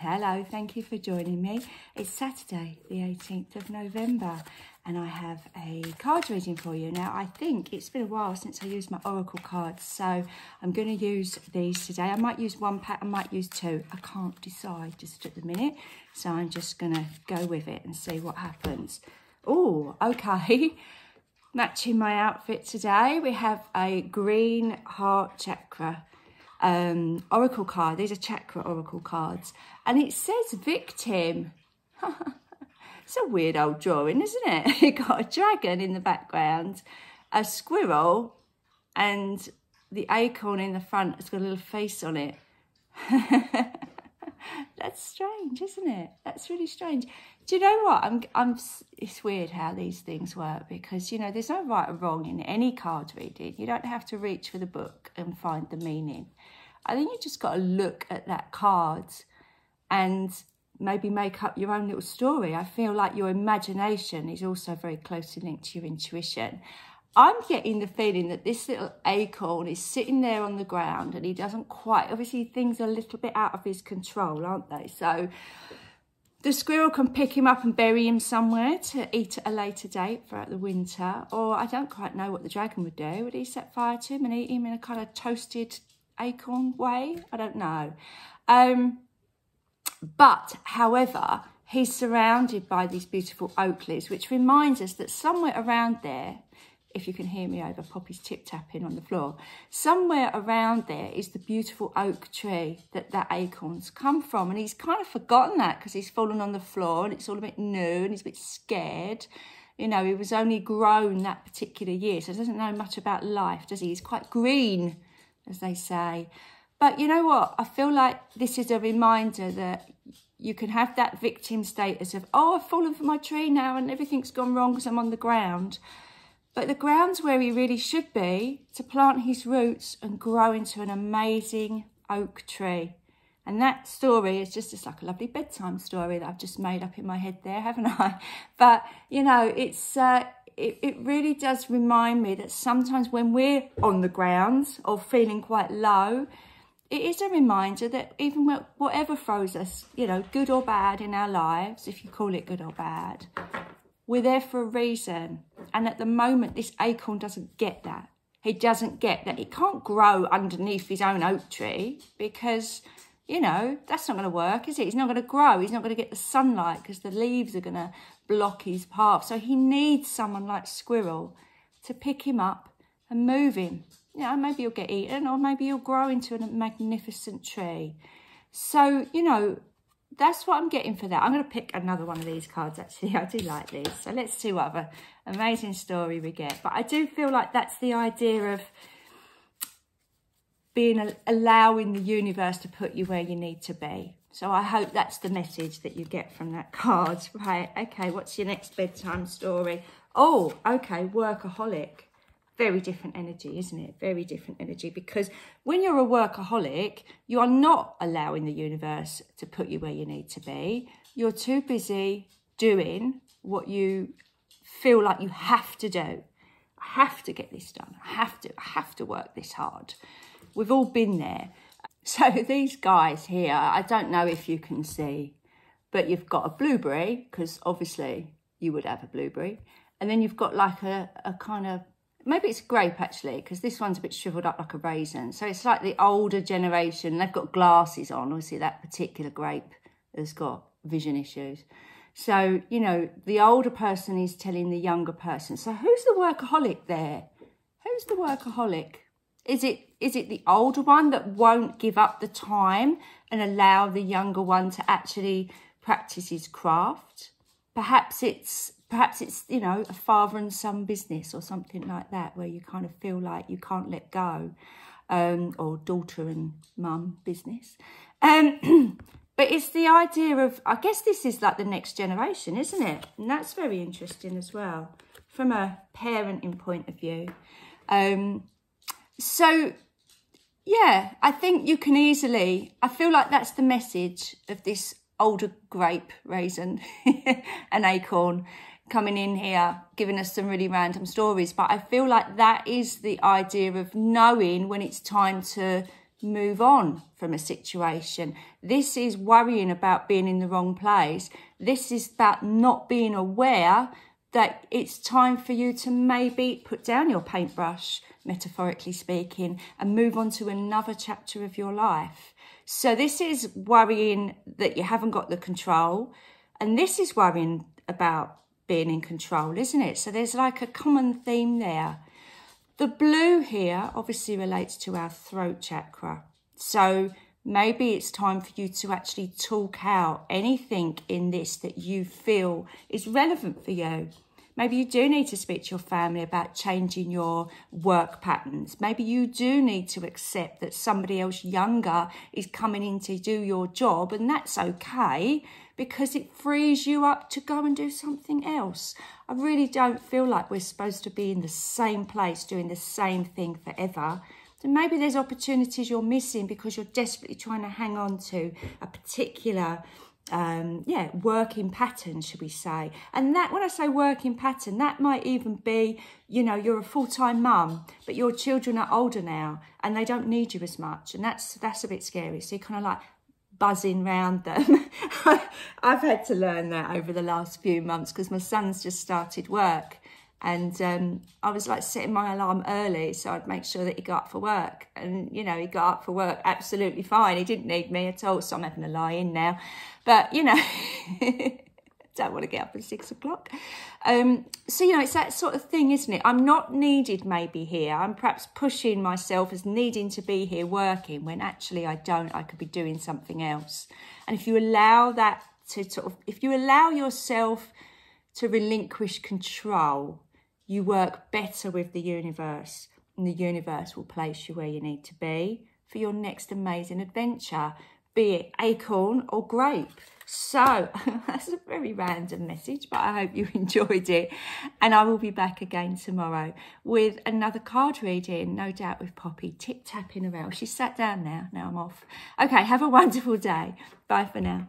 Hello, thank you for joining me. It's Saturday, the 18th of November, and I have a card reading for you. Now, I think it's been a while since I used my oracle cards, so I'm going to use these today. I might use one pack, I might use two. I can't decide just at the minute, so I'm just going to go with it and see what happens. Oh, okay. Matching my outfit today, we have a green heart chakra oracle card. These are chakra oracle cards, and it says victim. It's a weird old drawing, isn't it? You've got a dragon in the background, a squirrel, and the acorn in the front has got a little face on it. That's strange, isn't it? That's really strange. Do you know what? It's weird how these things work, because, you know, there's no right or wrong in any card reading. You don't have to reach for the book and find the meaning. I think you just got to look at that card and maybe make up your own little story. I feel like your imagination is also very closely linked to your intuition. I'm getting the feeling that this little acorn is sitting there on the ground and he doesn't quite, obviously things are a little bit out of his control, aren't they? So the squirrel can pick him up and bury him somewhere to eat at a later date throughout the winter. Or I don't quite know what the dragon would do. Would he set fire to him and eat him in a kind of toasted acorn way? I don't know. But, however, he's surrounded by these beautiful oak leaves, which reminds us that somewhere around there, if you can hear me over Poppy's tip-tapping on the floor, somewhere around there is the beautiful oak tree that acorns come from. And he's kind of forgotten that because he's fallen on the floor and it's all a bit new and he's a bit scared. You know, he was only grown that particular year, so he doesn't know much about life, does he? He's quite green, as they say. But you know what? I feel like this is a reminder that you can have that victim status of, oh, I've fallen from my tree now and everything's gone wrong because I'm on the ground. But the ground's where he really should be, to plant his roots and grow into an amazing oak tree. And that story is just like a lovely bedtime story that I've just made up in my head there, haven't I? But, you know, it's it really does remind me that sometimes when we're on the ground or feeling quite low, it is a reminder that even whatever throws us, you know, good or bad in our lives, if you call it good or bad, we're there for a reason. And at the moment, this acorn doesn't get that. He doesn't get that. He can't grow underneath his own oak tree because, you know, that's not going to work, is it? He's not going to grow. He's not going to get the sunlight because the leaves are going to block his path. So he needs someone like Squirrel to pick him up and move him. You know, maybe he'll get eaten or maybe he'll grow into a magnificent tree. So, you know, that's what I'm getting for that. I'm going to pick another one of these cards, actually. I do like these. So let's see what other amazing story we get. But I do feel like that's the idea of allowing the universe to put you where you need to be. So I hope that's the message that you get from that card. Right, okay, what's your next bedtime story? Oh, okay, workaholic. Very different energy, isn't it? Very different energy, because when you're a workaholic, you are not allowing the universe to put you where you need to be. You're too busy doing what you feel like you have to do. I have to get this done. I have to work this hard. We've all been there. So these guys here, I don't know if you can see, but you've got a blueberry, because obviously you would have a blueberry. And then you've got like a kind of, maybe it's grape actually, because this one's a bit shriveled up like a raisin. So it's like the older generation. They've got glasses on. Obviously, that particular grape has got vision issues. So, you know, the older person is telling the younger person. So who's the workaholic there? Who's the workaholic? Is it the older one that won't give up the time and allow the younger one to actually practice his craft? Perhaps it's, you know, a father and son business or something like that, where you kind of feel like you can't let go, or daughter and mum business. But it's the idea of, I guess this is like the next generation, isn't it? And that's very interesting as well, from a parenting point of view. So, yeah, I think you can easily, I feel like that's the message of this older grape, raisin, and acorn coming in here, giving us some really random stories. But I feel like that is the idea of knowing when it's time to move on from a situation. This is worrying about being in the wrong place. This is about not being aware that it's time for you to maybe put down your paintbrush, metaphorically speaking, and move on to another chapter of your life. So this is worrying that you haven't got the control, and this is worrying about being in control, isn't it? So there's like a common theme there. The blue here obviously relates to our throat chakra. So maybe it's time for you to actually talk out anything in this that you feel is relevant for you. Maybe you do need to speak to your family about changing your work patterns. Maybe you do need to accept that somebody else younger is coming in to do your job, and that's okay because it frees you up to go and do something else. I really don't feel like we're supposed to be in the same place doing the same thing forever. So maybe there's opportunities you're missing because you're desperately trying to hang on to a particular working pattern, should we say. And that, when I say working pattern, that might even be, you know, you're a full-time mum, but your children are older now and they don't need you as much. And that's a bit scary. So you're kind of like buzzing round them. I've had to learn that over the last few months because my son's just started work. And I was like setting my alarm early so I'd make sure that he got up for work. And, you know, he got up for work absolutely fine. He didn't need me at all, so I'm having a lie in now. But, you know, don't want to get up at 6 o'clock. So, you know, it's that sort of thing, isn't it? I'm not needed maybe here. I'm perhaps pushing myself as needing to be here working when actually I don't. I could be doing something else. And if you allow that to sort of, if you allow yourself to relinquish control, you work better with the universe, and the universe will place you where you need to be for your next amazing adventure, be it acorn or grape. So that's a very random message, but I hope you enjoyed it. And I will be back again tomorrow with another card reading, no doubt with Poppy tip-tapping around. She's sat down now. Now I'm off. Okay, have a wonderful day. Bye for now.